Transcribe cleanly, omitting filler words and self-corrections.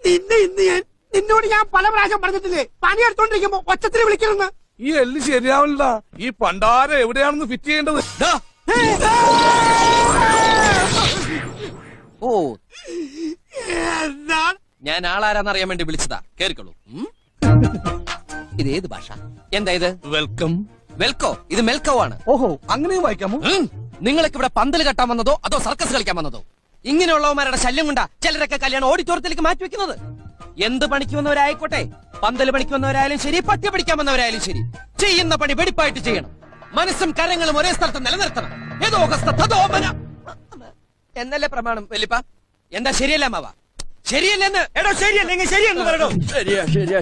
നിന്നെ ഇന്ന് നിന്നോട് ഞാൻ പല പ്രാവശ്യം പറഞ്ഞിട്ടില്ലേ പണിയെടുത്തോണ്ടിരിക്കുമ്പോ ഒച്ചത്തിൽ വിളിക്കണമെന്ന്. ഈ എല്ല് ശരിയാവില്ല. ഈ പണ്ടാരം എവിടെയാണെന്ന് ഫിറ്റ് ചെയ്യേണ്ടത്? ഓ, ഞാൻ ആളാരാന്നറിയാൻ വേണ്ടി വിളിച്ചതാ. കേറിക്കോളൂ. ഇത് ഏത് ഭാഷ? എന്താ ഇത്? വെൽക്കം. വെൽക്കോ? ഇത് മെൽക്കോ ആണ്. ഓഹോ, അങ്ങനെയും വായിക്കാമോ? നിങ്ങൾക്ക് ഇവിടെ പന്തൽ കെട്ടാൻ വന്നതോ അതോ സർക്കസ് കളിക്കാൻ വന്നതോ? ഇങ്ങനെയുള്ളവന്മാരുടെ ശല്യം കൊണ്ടാ ചിലരൊക്കെ കല്യാണം ഓഡിറ്റോറിയത്തിലേക്ക് മാറ്റിവെക്കുന്നത്. എന്ത് പണിക്ക് വന്നവരായിക്കോട്ടെ, പന്തൽ പണിക്ക് വന്നവരായാലും ശരി, പട്ടി പഠിക്കാൻ വന്നവരായാലും ശരി, ചെയ്യുന്ന പണി വെടിപ്പായിട്ട് ചെയ്യണം. മനസ്സും കരങ്ങളും ഒരേ സ്ഥലത്ത് നിലനിർത്തണം. എന്നല്ലേ പ്രമാണം വലിപ്പ? എന്താ ശരിയല്ല മാവ? ശരിയല്ലെന്ന്. എടോ ശരിയല്ലെങ്കിൽ ശരിയെന്ന് പറയണോ? ശരിയാ ശരിയാ.